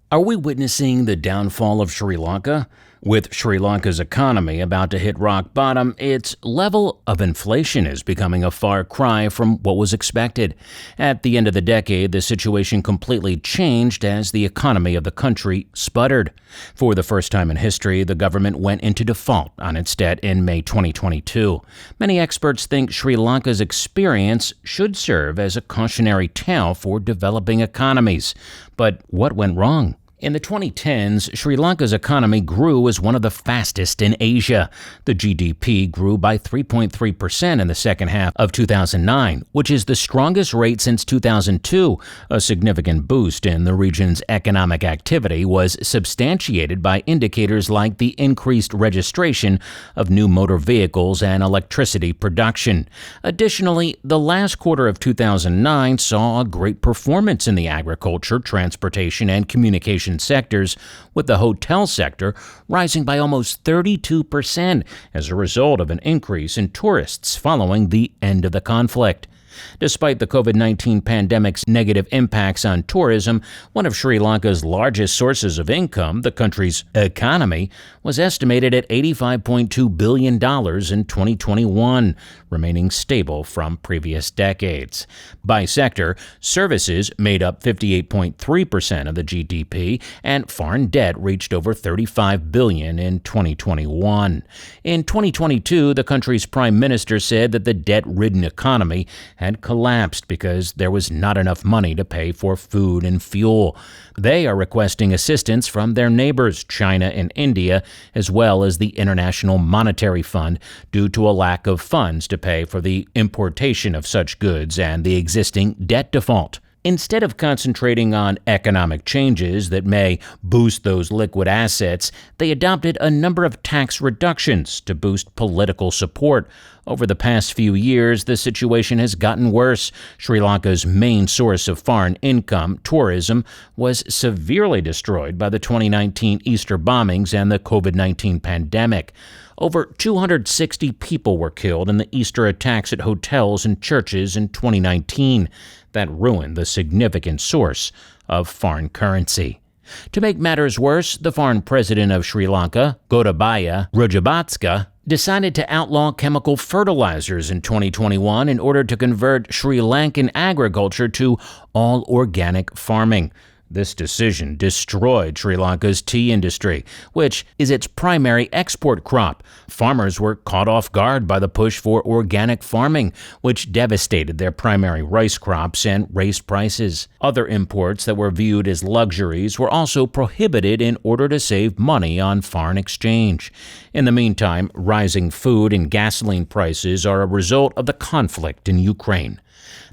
Are we witnessing the downfall of Sri Lanka? With Sri Lanka's economy about to hit rock bottom, its level of inflation is becoming a far cry from what was expected. At the end of the decade, the situation completely changed as the economy of the country sputtered. For the first time in history, the government went into default on its debt in May 2022. Many experts think Sri Lanka's experience should serve as a cautionary tale for developing economies. But what went wrong? In the 2010s, Sri Lanka's economy grew as one of the fastest in Asia. The GDP grew by 3.3% in the second half of 2009, which is the strongest rate since 2002. A significant boost in the region's economic activity was substantiated by indicators like the increased registration of new motor vehicles and electricity production. Additionally, the last quarter of 2009 saw a great performance in the agriculture, transportation, and communication sectors, with the hotel sector rising by almost 32% as a result of an increase in tourists following the end of the conflict. Despite the COVID-19 pandemic's negative impacts on tourism, one of Sri Lanka's largest sources of income, the country's economy, was estimated at $85.2 billion in 2021, remaining stable from previous decades. By sector, services made up 58.3% of the GDP, and foreign debt reached over $35 billion in 2021. In 2022, the country's prime minister said that the debt-ridden economy had collapsed because there was not enough money to pay for food and fuel. They are requesting assistance from their neighbors, China and India, as well as the International Monetary Fund, due to a lack of funds to pay for the importation of such goods and the existing debt default. Instead of concentrating on economic changes that may boost those liquid assets, they adopted a number of tax reductions to boost political support. Over the past few years, the situation has gotten worse. Sri Lanka's main source of foreign income, tourism, was severely destroyed by the 2019 Easter bombings and the COVID-19 pandemic. Over 260 people were killed in the Easter attacks at hotels and churches in 2019. That ruined the significant source of foreign currency. To make matters worse, the foreign president of Sri Lanka, Gotabaya Rajapaksa, decided to outlaw chemical fertilizers in 2021 in order to convert Sri Lankan agriculture to all organic farming. This decision destroyed Sri Lanka's tea industry, which is its primary export crop. Farmers were caught off guard by the push for organic farming, which devastated their primary rice crops and raised prices. Other imports that were viewed as luxuries were also prohibited in order to save money on foreign exchange. In the meantime, rising food and gasoline prices are a result of the conflict in Ukraine.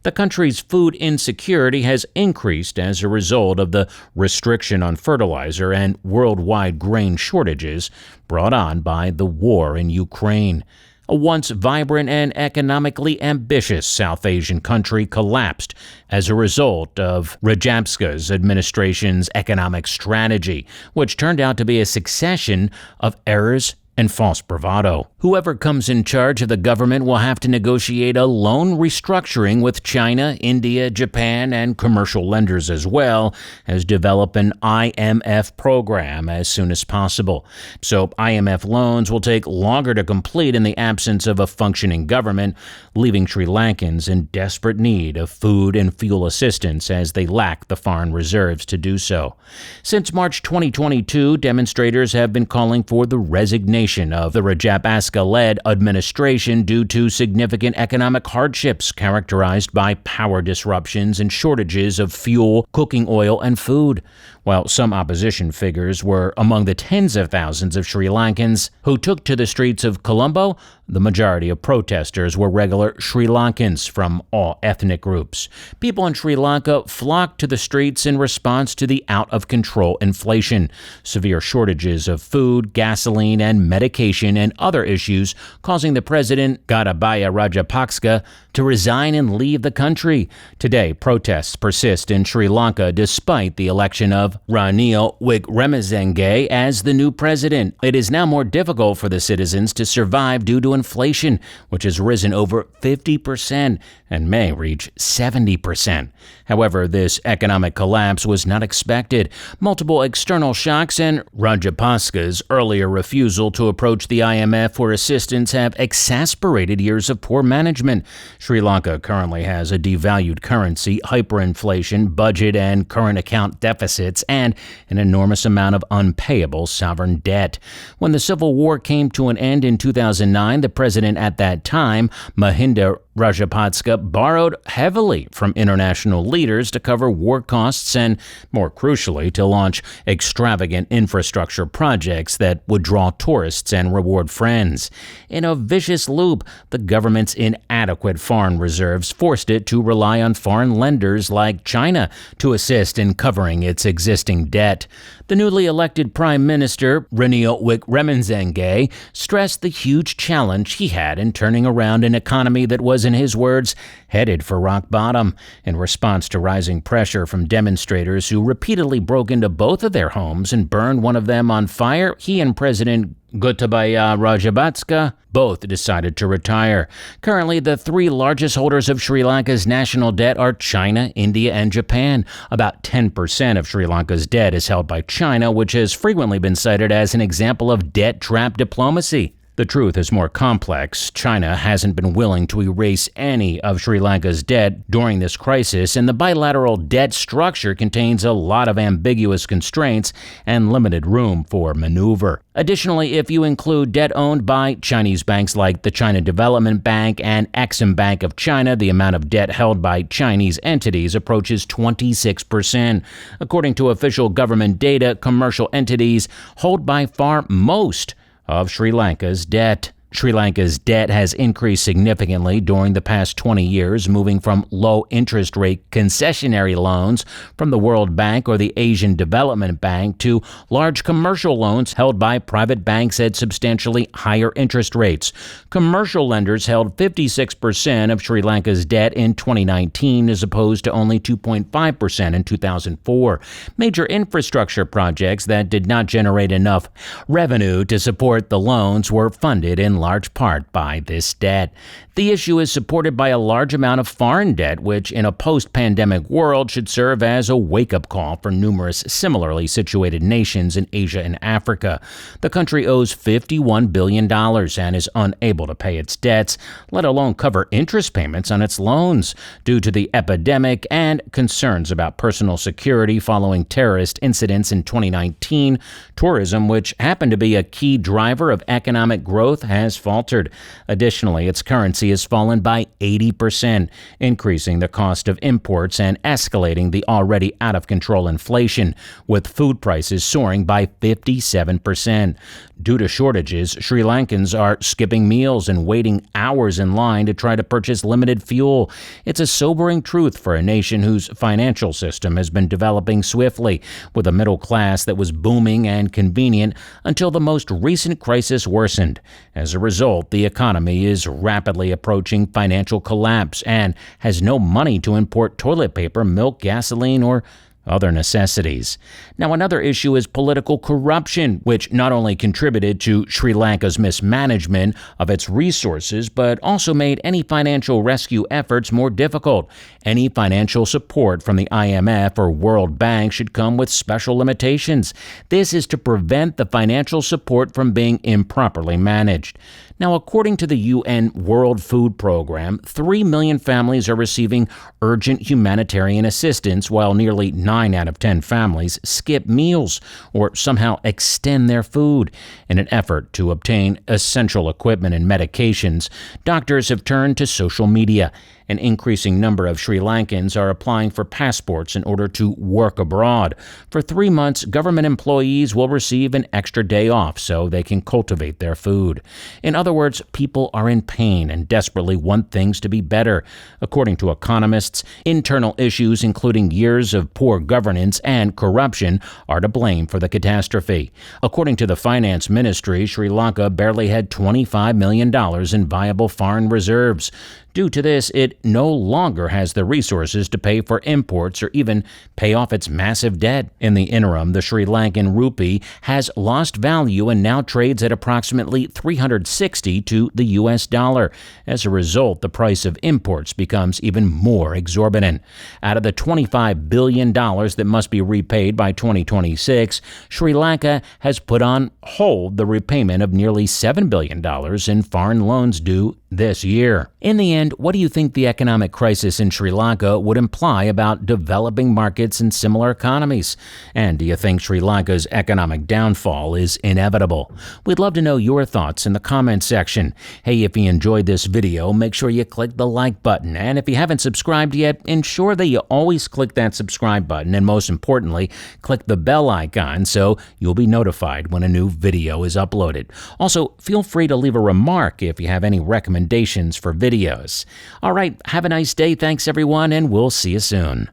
The country's food insecurity has increased as a result of the restriction on fertilizer and worldwide grain shortages brought on by the war in Ukraine. A once vibrant and economically ambitious South Asian country collapsed as a result of Rajapaksa's administration's economic strategy, which turned out to be a succession of errors and false bravado. Whoever comes in charge of the government will have to negotiate a loan restructuring with China, India, Japan, and commercial lenders, as well as develop an IMF program as soon as possible. So IMF loans will take longer to complete in the absence of a functioning government, leaving Sri Lankans in desperate need of food and fuel assistance as they lack the foreign reserves to do so. Since March 2022, demonstrators have been calling for the resignation of the Rajapaksa-led administration due to significant economic hardships characterized by power disruptions and shortages of fuel, cooking oil, and food. While some opposition figures were among the tens of thousands of Sri Lankans who took to the streets of Colombo, the majority of protesters were regular Sri Lankans from all ethnic groups. People in Sri Lanka flocked to the streets in response to the out-of-control inflation, severe shortages of food, gasoline, and medication, and other issues, causing the president, Gotabaya Rajapaksa, to resign and leave the country. Today, protests persist in Sri Lanka despite the election of of Ranil Wickremesinghe as the new president. It is now more difficult for the citizens to survive due to inflation, which has risen over 50% and may reach 70%. However, this economic collapse was not expected. Multiple external shocks and Rajapaksa's earlier refusal to approach the IMF for assistance have exasperated years of poor management. Sri Lanka currently has a devalued currency, hyperinflation, budget and current account deficits, and an enormous amount of unpayable sovereign debt. When the civil war came to an end in 2009, the president at that time, Mahinda Rajapaksa, borrowed heavily from international leaders to cover war costs and, more crucially, to launch extravagant infrastructure projects that would draw tourists and reward friends. In a vicious loop, the government's inadequate foreign reserves forced it to rely on foreign lenders like China to assist in covering its existing debt. The newly elected Prime Minister, Ranil Wickremesinghe, stressed the huge challenge he had in turning around an economy that was, in his words, headed for rock bottom. In response to rising pressure from demonstrators who repeatedly broke into both of their homes and burned one of them on fire, he and President Gotabaya Rajapaksa both decided to retire. Currently, the three largest holders of Sri Lanka's national debt are China, India, and Japan. About 10% of Sri Lanka's debt is held by China, which has frequently been cited as an example of debt trap diplomacy. The truth is more complex. China hasn't been willing to erase any of Sri Lanka's debt during this crisis, and the bilateral debt structure contains a lot of ambiguous constraints and limited room for maneuver. Additionally, if you include debt owned by Chinese banks like the China Development Bank and Exim Bank of China, the amount of debt held by Chinese entities approaches 26%. According to official government data, commercial entities hold by far most of Sri Lanka's debt. Sri Lanka's debt has increased significantly during the past 20 years, moving from low interest rate concessionary loans from the World Bank or the Asian Development Bank to large commercial loans held by private banks at substantially higher interest rates. Commercial lenders held 56% of Sri Lanka's debt in 2019 as opposed to only 2.5% in 2004. Major infrastructure projects that did not generate enough revenue to support the loans were funded in large part by this debt. The issue is supported by a large amount of foreign debt, which in a post-pandemic world should serve as a wake-up call for numerous similarly situated nations in Asia and Africa. The country owes $51 billion and is unable to pay its debts, let alone cover interest payments on its loans. Due to the epidemic and concerns about personal security following terrorist incidents in 2019, tourism, which happened to be a key driver of economic growth, has faltered. Additionally, its currency has fallen by 80%, increasing the cost of imports and escalating the already out-of-control inflation, with food prices soaring by 57%. Due to shortages, Sri Lankans are skipping meals and waiting hours in line to try to purchase limited fuel. It's a sobering truth for a nation whose financial system has been developing swiftly, with a middle class that was booming and convenient until the most recent crisis worsened. As a result, the economy is rapidly approaching financial collapse and has no money to import toilet paper, milk, gasoline, or other necessities. Now, another issue is political corruption, which not only contributed to Sri Lanka's mismanagement of its resources, but also made any financial rescue efforts more difficult. Any financial support from the IMF or World Bank should come with special limitations. This is to prevent the financial support from being improperly managed. Now, according to the UN World Food Program, 3 million families are receiving urgent humanitarian assistance, while nearly 9 out of 10 families skip meals or somehow extend their food. In an effort to obtain essential equipment and medications, doctors have turned to social media. An increasing number of Sri Lankans are applying for passports in order to work abroad. For 3 months, government employees will receive an extra day off so they can cultivate their food. In other words, people are in pain and desperately want things to be better. According to economists, internal issues including years of poor governance and corruption are to blame for the catastrophe. According to the finance ministry, Sri Lanka barely had $25 million in viable foreign reserves. Due to this, it no longer has the resources to pay for imports or even pay off its massive debt. In the interim, the Sri Lankan rupee has lost value and now trades at approximately 360 to the US dollar. As a result, the price of imports becomes even more exorbitant. Out of the $25 billion that must be repaid by 2026, Sri Lanka has put on hold the repayment of nearly $7 billion in foreign loans due this year. In the end, what do you think the economic crisis in Sri Lanka would imply about developing markets and similar economies? And do you think Sri Lanka's economic downfall is inevitable? We'd love to know your thoughts in the comments section. Hey, if you enjoyed this video, make sure you click the like button. And if you haven't subscribed yet, ensure that you always click that subscribe button. And most importantly, click the bell icon so you'll be notified when a new video is uploaded. Also, feel free to leave a remark if you have any recommendations for videos. All right, have a nice day. Thanks, everyone, and we'll see you soon.